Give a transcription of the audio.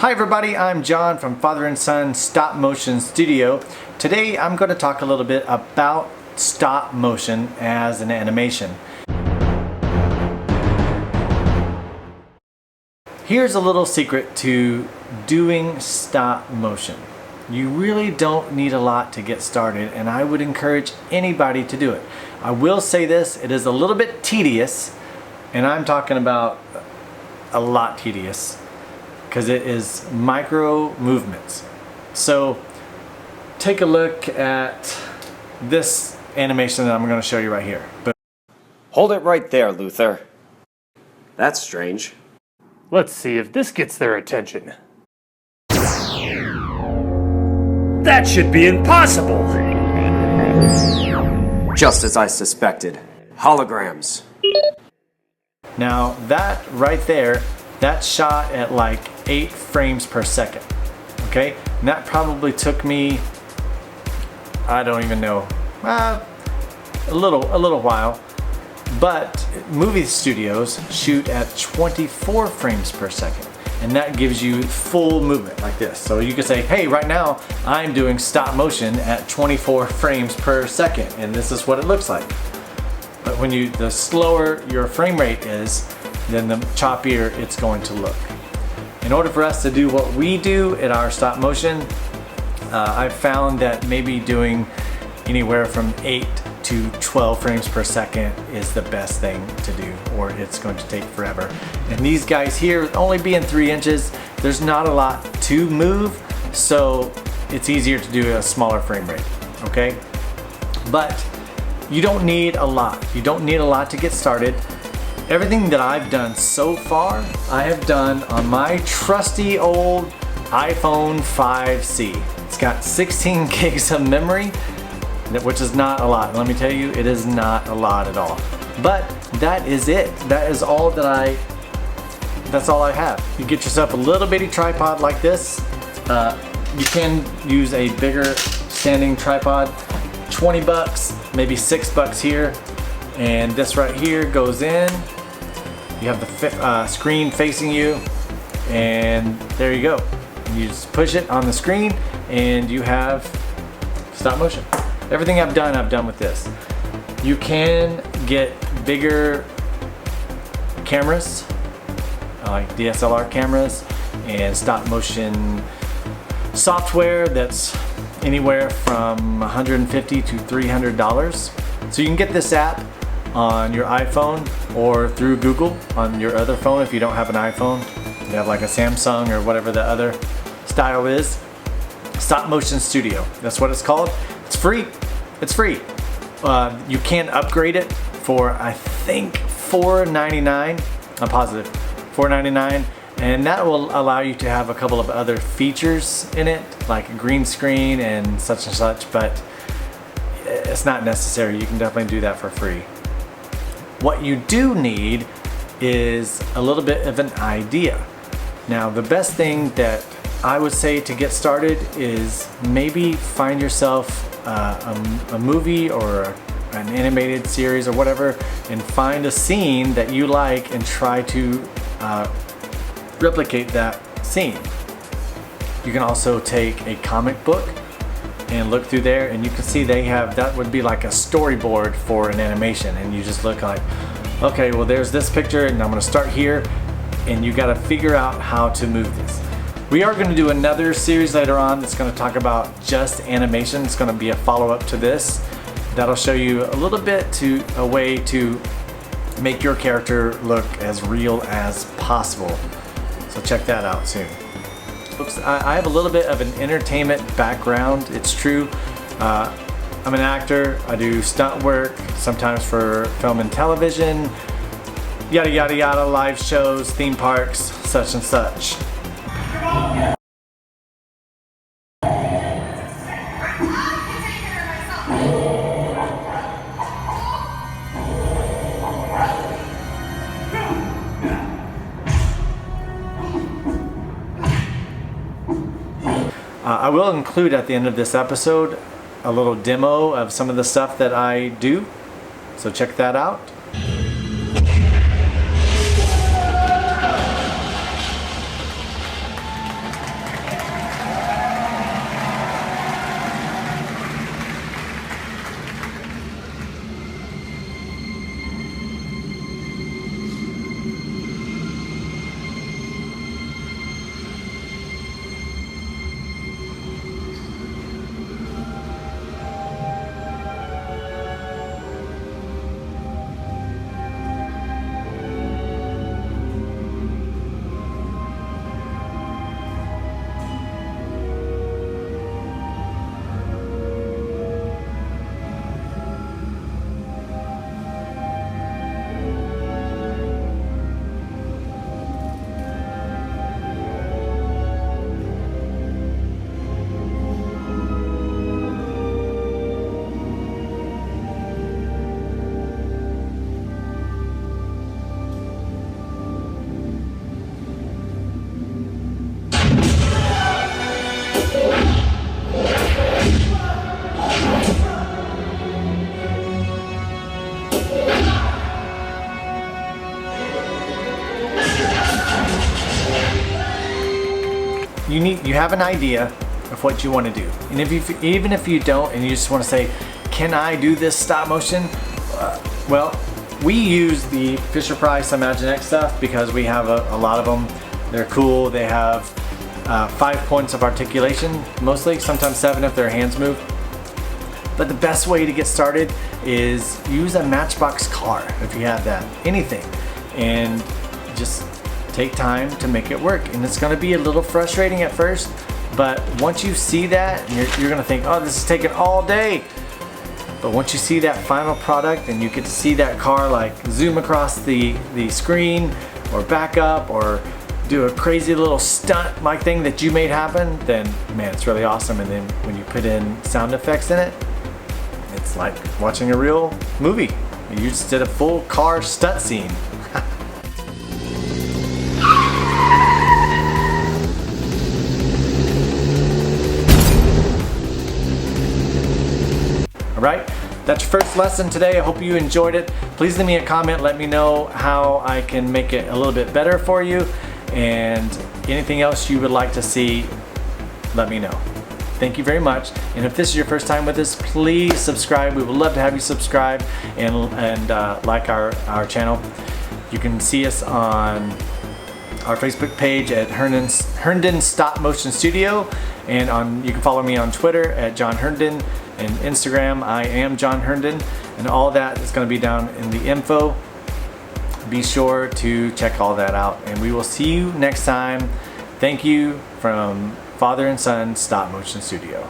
Hi everybody, I'm John from Father and Son Stop Motion Studio. Today I'm going to talk a little bit about stop motion as an animation. Here's a little secret to doing stop motion. You really don't need a lot to get started, and I would encourage anybody to do it. I will say this, it is a little bit tedious, and I'm talking about a lot tedious, because it is micro movements. So take a look at this animation that I'm going to show you right here. Hold it right there, Luther. That's strange. Let's see if this gets their attention. That should be impossible! Just as I suspected. Holograms. Now that right there, that's shot at like 8 frames per second. Okay? And that probably took me, I don't even know, a little while. But movie studios shoot at 24 frames per second. And that gives you full movement like this. So you can say, hey, right now I'm doing stop motion at 24 frames per second. And this is what it looks like. But when the slower your frame rate is, then the choppier it's going to look. In order for us to do what we do in our stop motion, I've found that maybe doing anywhere from 8 to 12 frames per second is the best thing to do, or it's going to take forever. And these guys here, only being 3 inches, there's not a lot to move, so it's easier to do a smaller frame rate, okay? But you don't need a lot. You don't need a lot to get started. Everything that I've done so far, I have done on my trusty old iPhone 5C. It's got 16 gigs of memory, which is not a lot. Let me tell you, it is not a lot at all. But that is it. That is all that's all I have. You get yourself a little bitty tripod like this. You can use a bigger standing tripod. 20 bucks, maybe $6 here. And this right here goes in. You have the screen facing you, and there you go. You just push it on the screen and you have stop motion. Everything I've done with this. You can get bigger cameras, like DSLR cameras, and stop motion software that's anywhere from $150 to $300. So you can get this app on your iPhone or through Google on your other phone if you don't have an iPhone. You have like a Samsung or whatever the other style is. Stop Motion Studio, that's what it's called. It's free. It's free. You can upgrade it for, I think, $4.99. I'm positive, $4.99. And that will allow you to have a couple of other features in it, like a green screen and such, but it's not necessary. You can definitely do that for free. What you do need is a little bit of an idea. Now, the best thing that I would say to get started is maybe find yourself a movie or an animated series or whatever, and find a scene that you like and try to replicate that scene. You can also take a comic book and look through there, and you can see they have, that would be like a storyboard for an animation, and you just look like, okay, well there's this picture and I'm going to start here, and you got to figure out how to move this. We are going to do another series later on that's going to talk about just animation. It's going to be a follow-up to this. That'll show you a little bit to a way to make your character look as real as possible. So check that out soon. Folks, I have a little bit of an entertainment background, it's true. I'm an actor, I do stunt work, sometimes for film and television, yada yada yada, live shows, theme parks, such and such. I will include at the end of this episode a little demo of some of the stuff that I do, so check that out. you have an idea of what you want to do, and even if you don't, and you just want to say, can I do this stop motion? Well, we use the Fisher-Price imaginext stuff because we have a lot of them. They're cool. They have 5 points of articulation, mostly, sometimes 7 if their hands move. But the best way to get started is use a Matchbox car if you have that, anything, and just take time to make it work. And it's going to be a little frustrating at first, but once you see that, you're going to think, oh, this is taking all day. But once you see that final product and you get to see that car like zoom across the screen or back up or do a crazy little stunt like thing that you made happen, then man, it's really awesome. And then when you put in sound effects in it, it's like watching a real movie. You just did a full car stunt scene. Alright, that's your first lesson today. I hope you enjoyed it. Please leave me a comment. Let me know how I can make it a little bit better for you. And anything else you would like to see, let me know. Thank you very much. And if this is your first time with us, please subscribe. We would love to have you subscribe and like our channel. You can see us on our Facebook page at Herndon Stop Motion Studio, and you can follow me on Twitter at John Herndon, and Instagram I am John Herndon, and all that is going to be down in the info. Be sure to check all that out, and we will see you next time. Thank you from Father and Son Stop Motion Studio.